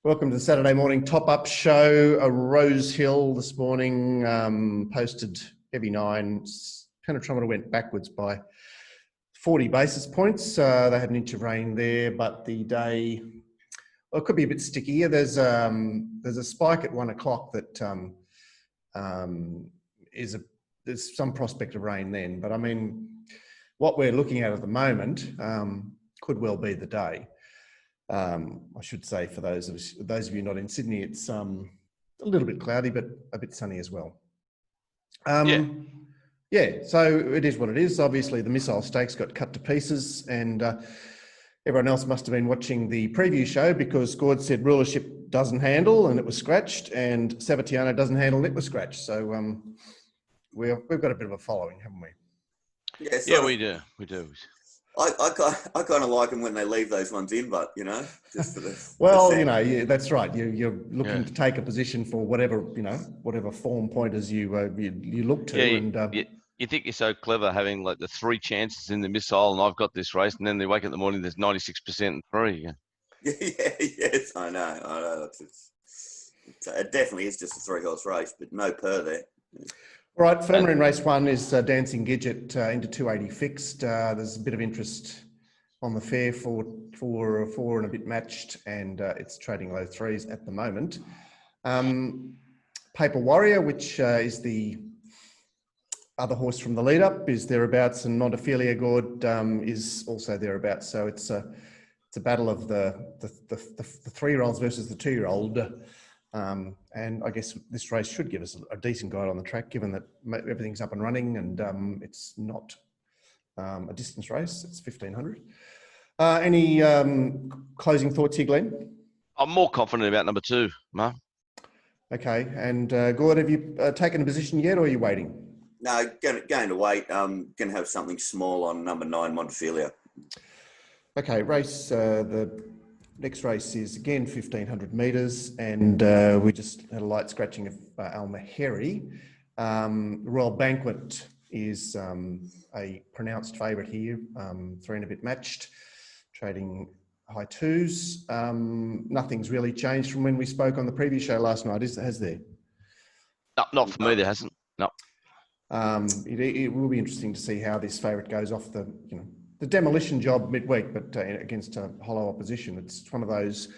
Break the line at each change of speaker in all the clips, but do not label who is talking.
Welcome to the Saturday morning top-up show. Rosehill this morning posted heavy nines. Penultimate went backwards by 40 basis points. They had an inch of rain there, but the day, well, it could be a bit stickier. There's a spike at 1 o'clock that there's some prospect of rain then. But I mean, what we're looking at the moment could well be the day. I should say for those of you not in Sydney, it's a little bit cloudy, but a bit sunny as well. Yeah, so it is what it is. Obviously, the missile stakes got cut to pieces, and everyone else must have been watching the preview show because Gord said rulership doesn't handle, and it was scratched, and Sabatiano doesn't handle, and it was scratched. So we've got a bit of a following, haven't we?
Yeah, we do. We do. I kind of like them when they leave those ones in, but just for the
yeah, that's right. You're looking to take a position for whatever form pointers you look to.
Yeah,
and
you think you're so clever having like the 3 chances in the missile, and I've got this race, and then they wake up in the morning, there's 96% and 3.
Yes, I know. It definitely is just a 3-horse race, but no per there.
All right, firmer in race 1 is Dancing Gidget into 280 fixed. There's a bit of interest on the fair for 4 and a bit matched, and it's trading low 3s at the moment. Paper Warrior, which is the other horse from the lead up, is thereabouts, and Montophilia Gord is also thereabouts. So it's a battle of the 3-year-olds versus the 2-year-old. And I guess this race should give us a decent guide on the track, given that everything's up and running, and it's not a distance race. It's 1,500. Any closing thoughts here, Glenn?
I'm more confident about number 2, Mark.
Okay, and Gord, have you taken a position yet, or are you waiting?
No, going to wait. Going to have something small on number 9, Montophilia.
Okay, the next race is again 1,500 metres, and we just had a light scratching of Almaheri. Royal Banquet is a pronounced favourite here, 3 and a bit matched, trading high 2s. Nothing's really changed from when we spoke on the previous show last night, has there?
No, not for me, there hasn't. No.
It will be interesting to see how this favourite goes off the demolition job midweek, but against a hollow opposition. It's one of those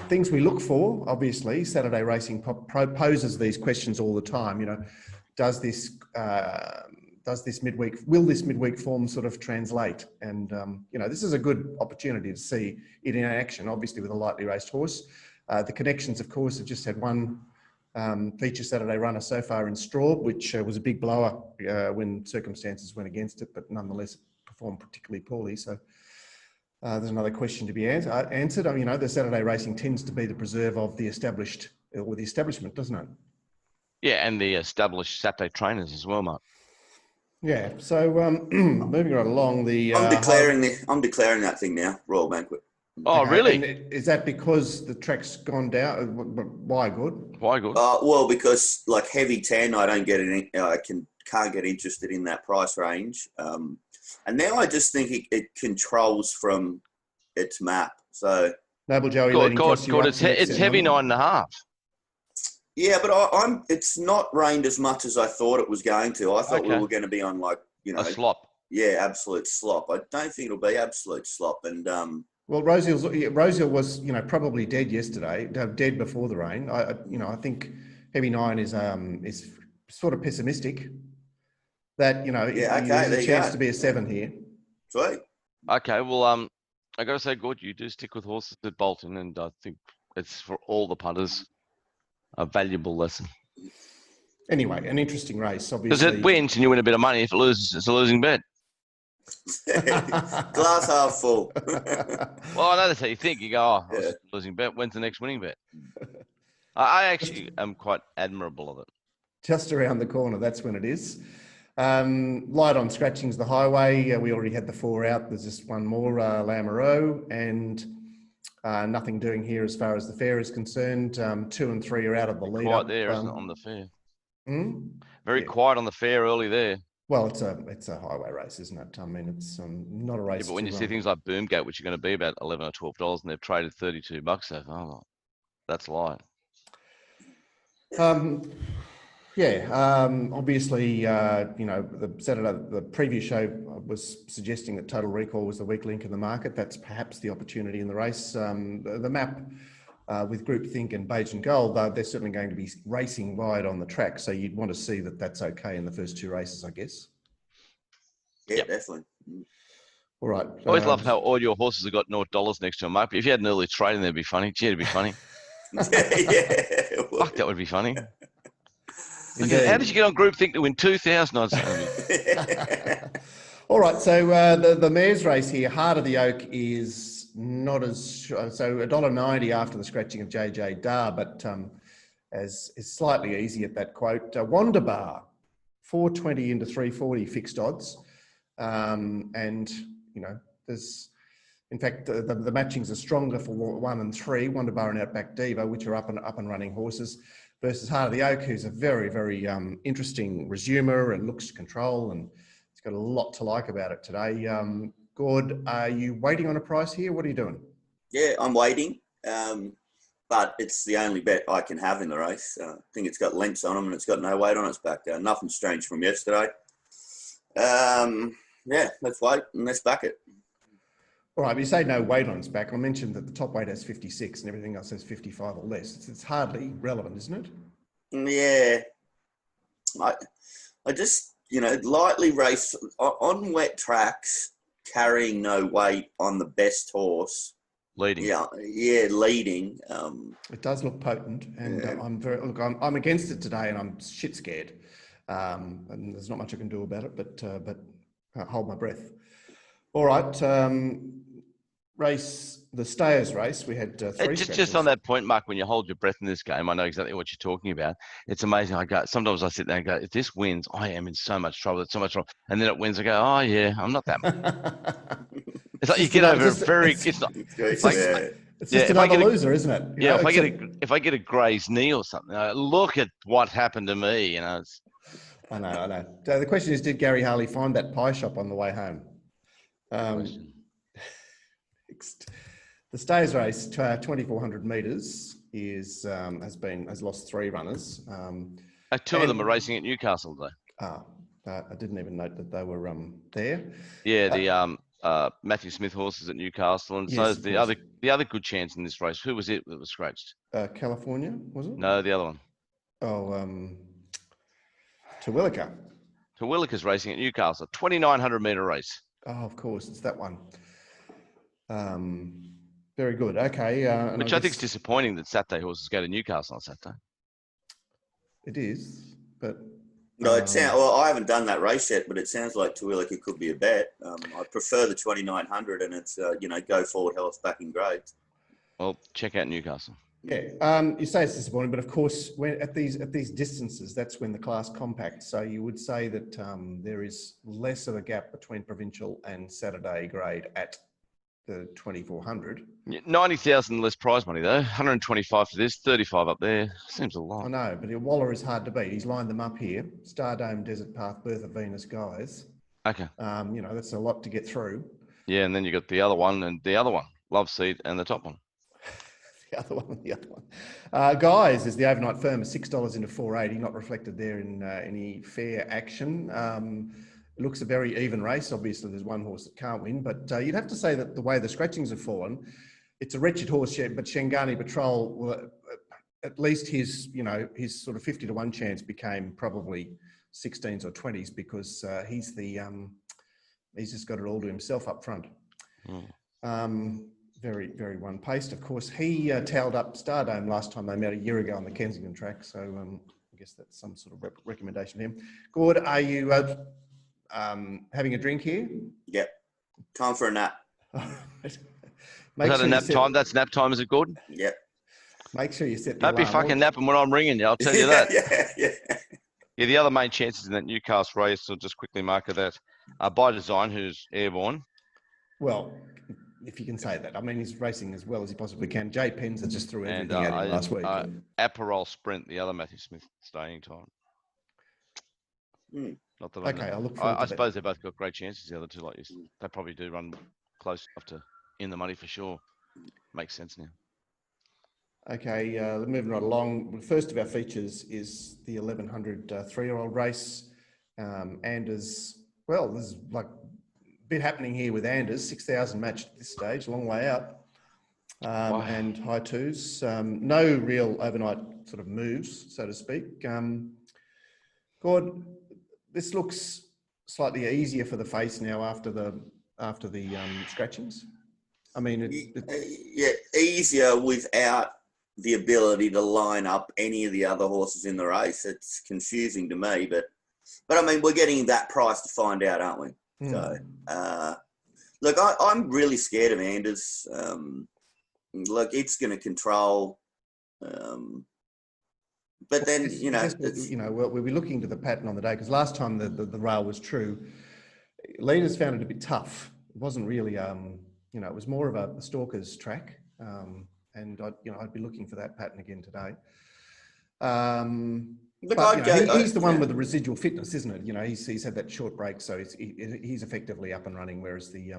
things we look for. Obviously, Saturday Racing poses these questions all the time. Will this midweek form sort of translate? And this is a good opportunity to see it in action. Obviously, with a lightly raced horse, the Connections, of course, have just had one feature Saturday runner so far in Straub, which was a big blower when circumstances went against it, but nonetheless performed particularly poorly. So there's another question to be answered. I mean, the Saturday Racing tends to be the preserve of the established, or the establishment, doesn't it?
Yeah, and the established Saturday trainers as well, Mark.
Yeah. So moving right along,
I'm declaring that thing now, Royal Banquet.
Oh,
okay,
really?
And is that because the track's gone down? Why good?
Why good?
Well, because like heavy 10, I don't get it. Can't get interested in that price range. And now I just think it controls from its map. So
Noble Joey
God,
leading across you.
it's heavy 9.5.
Yeah, but it's not rained as much as I thought it was going to. I thought we were going to be on
a slop.
Yeah, absolute slop. I don't think it'll be absolute slop. And
well, Rosehill was probably dead yesterday, dead before the rain. I think heavy 9 is sort of pessimistic. That there's a chance to be a 7 here.
Sweet.
Okay, well, I got to say, Gord, you do stick with horses at Bolton, and I think it's for all the punters a valuable lesson.
Anyway, an interesting race, obviously.
Because it wins and you win a bit of money. If it loses, it's a losing bet.
Glass half full.
Well, I know that's how you think. You go, it's a losing bet. When's the next winning bet? I actually am quite admirable of it.
Just around the corner, that's when it is. Light on scratchings the highway. We already had the 4 out. There's just one more, Lamoureux, and nothing doing here as far as the fair is concerned. 2 and 3 are out of the lead.
Quiet there, isn't it, on the fair? Very
Yeah.
quiet on the fair early there.
Well, it's a highway race, isn't it? I mean, it's not a race.
Yeah, but when you see things like Boomgate, which are going to be about $11 or $12, and they've traded $32 so far, that's light.
Obviously, the previous show was suggesting that Total Recall was the weak link in the market. That's perhaps the opportunity in the race. The map with Groupthink and Beige and Gold, they're certainly going to be racing wide on the track. So you'd want to see that that's okay in the first two races, I guess.
Yeah,
Yep.
definitely.
All right.
I always love how all your horses have got $0 next to them, Mark. But if you had an early trade in there, it'd be funny. Gee, it'd be funny. Fuck, that would be funny. Okay, how did you get on Groupthink to win 2,000 odds?
All right, so the mare's race here, Heart of the Oak, is not as so $1.90 after the scratching of JJ Dar, but as is slightly easy at that quote. Wandabar, 420 into 340 fixed odds, and there's. In fact, the matchings are stronger for 1 and 3, Wandabar and Outback Diva, which are up and running horses, versus Heart of the Oak, who's a very, very interesting resumer and looks to control, and it's got a lot to like about it today. Gord, are you waiting on a price here? What are you doing?
Yeah, I'm waiting, but it's the only bet I can have in the race. I think it's got lengths on them and it's got no weight on its back. Nothing strange from yesterday. Yeah, let's wait and let's back it.
All right, but you say no weight on its back. I mentioned that the top weight has 56 and everything else has 55 or less. It's hardly relevant, isn't it?
Yeah. I just, lightly race on wet tracks, carrying no weight on the best horse.
Leading.
Yeah, leading.
It does look potent, and
yeah.
I'm against it today, and I'm shit scared. And there's not much I can do about it, but can't hold my breath. All right, the Stayers race. We had three.
Just on that point, Mark, when you hold your breath in this game, I know exactly what you're talking about. It's amazing. Sometimes I sit there and go, if this wins, I am in so much trouble. It's so much trouble. And then it wins. I go, oh yeah, I'm not that much. It's like you get over it very. It's not.
It's just another loser, isn't it?
Yeah. If I get a Gray's knee or something, look at what happened to me. I
know. So the question is, did Gary Harley find that pie shop on the way home? The Stayers race, 2,400 metres, has lost 3 runners.
Two of them are racing at Newcastle though.
I didn't even note that they were there.
Yeah, the Matthew Smith horses at Newcastle, and so is the other good chance in this race. Who was it that was scratched?
California, was it?
No, the other one.
Oh, Terwilliger.
Terwilliger's racing at Newcastle, 2,900 metre race.
Oh, of course, it's that one. Very good. Okay.
Which I think is disappointing that Saturday horses go to Newcastle on Saturday.
It is, but
no, I haven't done that race yet, but it sounds like Terwilliger could be a bet. I prefer the 2,900, and it's go forward, hell, it's back in grades.
Well, check out Newcastle.
Yeah, you say it's disappointing, but of course, when at these distances, that's when the class compacts. So you would say that there is less of a gap between provincial and Saturday grade at the 2,400.
90,000 less prize money though. 125 for this, 35 up there. Seems a lot.
I know, but Waller is hard to beat. He's lined them up here: Stardome, Desert Path, Birth of Venus, Guys.
Okay.
That's a lot to get through.
Yeah, and then you got the other one and the other one, Love Seed, and the top one.
The other one. Guys is the overnight firm, $6 into 480, not reflected there in any fair action. It looks a very even race. Obviously, there's one horse that can't win, but you'd have to say that the way the scratchings have fallen, it's a wretched horse, but Shangani Patrol, at least his sort of 50 to 1 chance became probably 16s or 20s because he's just got it all to himself up front. Very, very one-paced. Of course, he towed up Stardome last time they met a year ago on the Kensington track. So I guess that's some sort of recommendation to him. Gord, are you having a drink here?
Yep. Time for a nap.
Is that a nap time? That's nap time, is it, Gordon?
Yep.
Make sure you set the
Don't be fucking napping when I'm ringing you, I'll tell you that. Yeah, the other main chances in that Newcastle race, I'll just quickly mark that, By Design, who's airborne.
Well, if you can say that. I mean, he's racing as well as he possibly can. Jay Penza just threw everything at him last week.
Aperol Sprint, the other Matthew Smith staying time. Not that
okay, I'll look forward to
I suppose they both got great chances, the other two, like you said. They probably do run close enough to in the money for sure. Makes sense now.
Okay, moving right along. The first of our features is the 1100 3-year-old race. Anders, well, there's like a bit happening here with Anders. 6,000 matched at this stage, a long way out.
Wow.
And high twos. No real overnight sort of moves, so to speak. Gord, this looks slightly easier for the face now after the scratchings. I mean,
yeah, easier without the ability to line up any of the other horses in the race. It's confusing to me, but I mean, we're getting that price to find out, aren't we? So, look, I'm really scared of Anders. Look, it's going to control. But then,
we'll be looking to the pattern on the day, because last time the rail was true, leaders found it a bit tough. It wasn't really, it was more of a stalker's track. And I'd be looking for that pattern again today. He's the one with the residual fitness, isn't it? He's had that short break, so he's effectively up and running, whereas the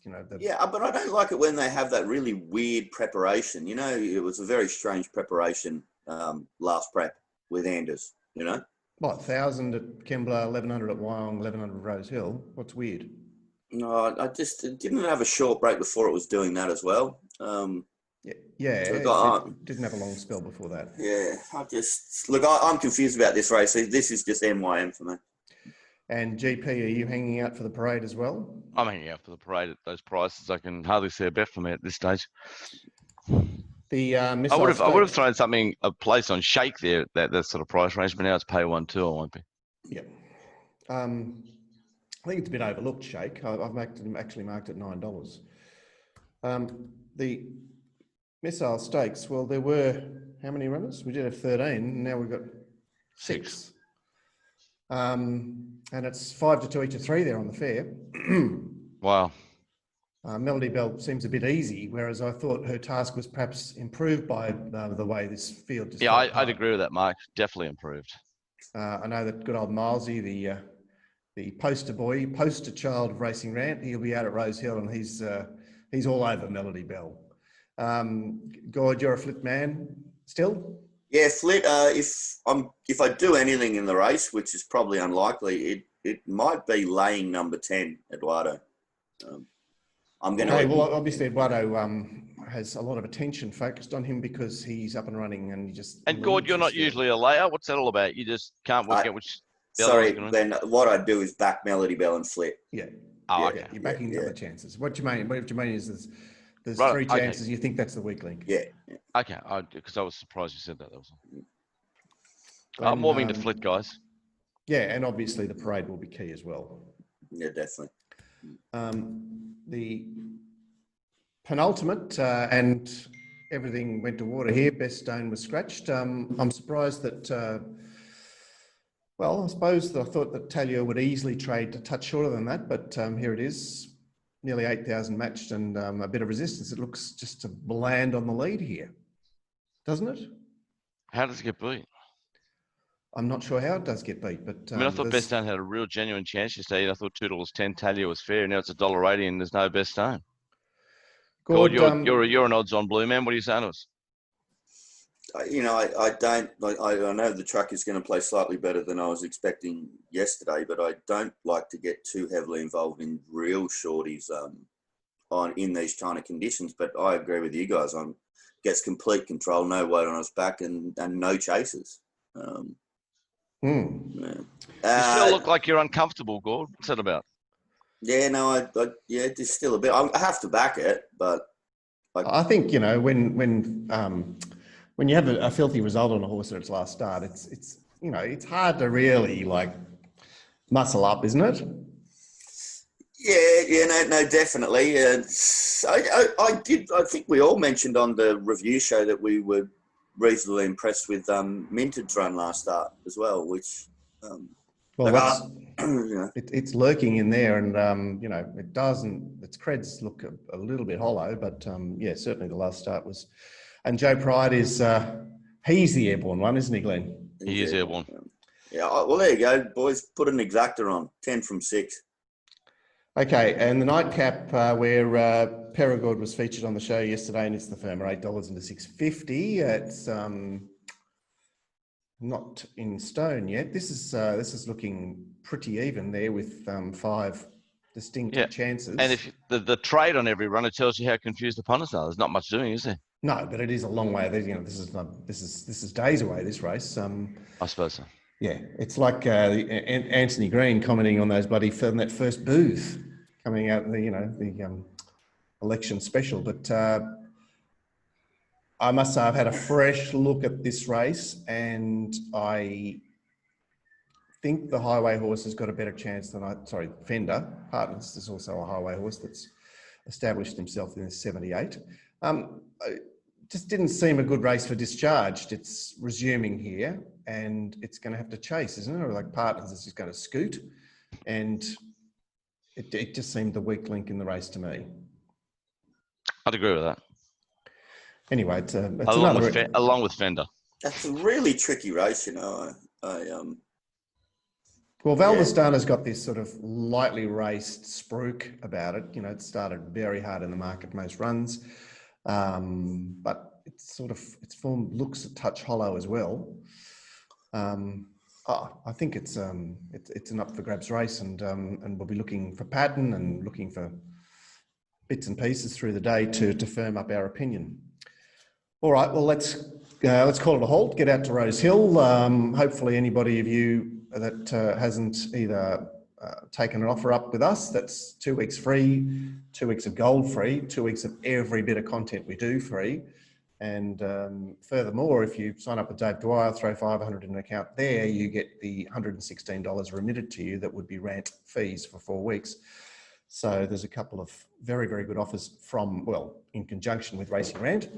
but I don't like it when they have that really weird preparation. It was a very strange preparation last prep with Anders. What,
1,000 at Kembla, 1,100 at Wyong, 1,100 at Rosehill? What's weird?
No, I just didn't have a short break before it was doing that as well.
It didn't have a long spell before that.
Yeah, I'm confused about this race. This is just MYM for me.
And GP, are you hanging out for the parade as well?
I'm hanging out for the parade at those prices. I can hardly see a bet for me at this stage.
The
I would have thrown something, a place on Shake there, that sort of price range, but now it's pay 1-2. I won't be.
Yeah. I think it's a bit overlooked, Shake. I've actually marked it $9. The Missile Stakes, well, there were how many runners? We did have 13. Now we've got 6. And it's 5-2 each of 3 there on the fair.
Wow.
Melody Bell seems a bit easy, whereas I thought her task was perhaps improved by the way this field just
I'd agree with that, Mark. Definitely improved.
I know that good old Milesy, the poster child of Racing Rant, he'll be out at Rosehill, and he's all over Melody Bell. Gord, you're a Flit man still?
Yeah, Flit. If I do anything in the race, which is probably unlikely, it might be laying number 10, Eduardo. I'm going to.
Well, obviously Eduardo has a lot of attention focused on him because he's up and running, and he just.
And Gord, you're not usually a layer. What's that all about? You just can't work out which.
Sorry, then what I do is back Melody Bell and Flit.
Yeah.
Oh, okay.
You're backing the other chances. What you mean is there's 3 chances. You think that's the weak link.
Yeah.
Okay, because I was surprised you said that. I'm warming to Flit, guys.
Yeah, and obviously the parade will be key as well.
Yeah, definitely.
The penultimate and everything went to water here. Best Stone was scratched. I'm surprised that. I suppose I thought that Talia would easily trade a touch shorter than that, but here it is, nearly 8,000 matched and a bit of resistance. It looks just to land on the lead here, doesn't it?
How does it get beat?
I'm not sure how it does get beat, but
I thought Best Stone had a real genuine chance yesterday. I thought $2.10 Talia was fair. Now it's $1.80 and there's no Best Stone. Gord, you're an odds-on blue man. What are you saying to us?
I know the truck is going to play slightly better than I was expecting yesterday, but I don't like to get too heavily involved in real shorties in these kind of conditions. But I agree with you guys. Gets complete control, no weight on his back, and no chases.
You still look like you're uncomfortable, Gord. What's that about?
Yeah, no, just still a bit. I have to back it, but
I think when you have a filthy result on a horse at its last start, it's hard to really muscle up, isn't it?
Yeah, no, definitely. I think we all mentioned on the review show that we were reasonably impressed with Minted's run last start as well, which.
It's lurking in there, and it doesn't. Its creds look a little bit hollow, but certainly the last start was. And Joe Pride is he's the airborne one, isn't he, Glenn?
He is airborne.
Yeah, well, there you go, boys. Put an exactor on 10 from 6.
Okay, and the Nightcap, where Perigord was featured on the show yesterday, and it's the firmer $8 into 650. It's not in stone yet. This is looking pretty even there with 5 distinct
Yeah.
chances.
And if the trade on every run, it tells you how confused the punters are. There's not much doing, is there?
No, but it is a long way. This is days away. This race.
I suppose so.
Yeah, it's like Anthony Green commenting on those bloody from that first booth coming out in the election special. But I must say I've had a fresh look at this race, and I think the highway horse has got a better chance than Fender. Partners is also a highway horse that's established himself in the 78. It just didn't seem a good race for Discharged. It's resuming here, and it's going to have to chase, isn't it? Or like Partners is just going to scoot, and it just seemed the weak link in the race to me.
I'd agree with that.
Anyway, it's
along with Fender.
That's a really tricky race,
Well, Valdestana's got this sort of lightly raced spruik about it. It started very hard in the market most runs, but its form looks a touch hollow as well. I think it's an up for grabs race, and we'll be looking for pattern and looking for bits and pieces through the day to firm up our opinion. All right, well let's call it a halt. Get out to Rosehill. Hopefully, anybody of you that hasn't either taken an offer up with us, that's 2 weeks free, 2 weeks of gold free, 2 weeks of every bit of content we do free. And furthermore, if you sign up with Dave Dwyer, throw $500 in an account there, you get the $116 remitted to you that would be rant fees for 4 weeks. So there's a couple of very, very good offers in conjunction with RacingRant.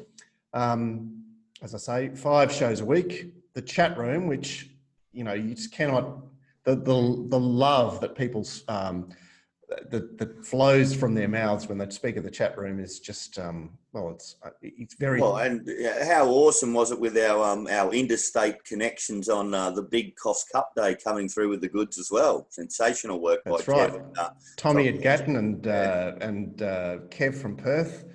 As I say, 5 shows a week. The chat room, which, you just cannot, the love that people's, that flows from their mouths when they speak of the chat room is just, it's very...
Well, and how awesome was it with our interstate connections on the big Coffs Cup day coming through with the goods as well. Sensational work by
That's right.
Kev.
Tommy at Gatton and Kev from Perth,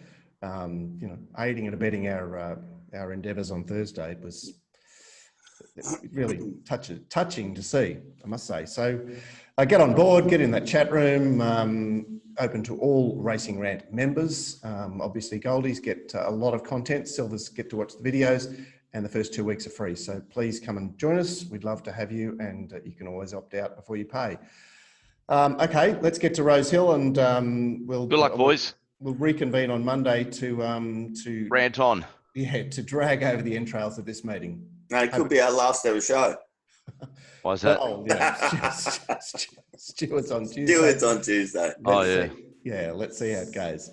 aiding and abetting our endeavours on Thursday. It was really touching to see, I must say. So get on board, get in that chat room, open to all RacingRant members. Obviously, Goldies get a lot of content, Silvers get to watch the videos, and the first 2 weeks are free. So please come and join us. We'd love to have you, and you can always opt out before you pay. Okay, let's get to Rosehill, and good
luck, boys.
We'll reconvene on Monday to
rant on.
Yeah, to drag over the entrails of this meeting.
No, it could be our last ever show.
Why is that?
Oh, Stewart's on Tuesday.
Stewart's on Tuesday.
Let's see how it goes.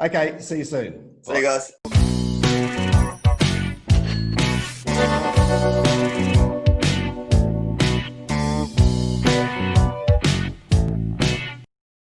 Okay, see you soon.
See you guys.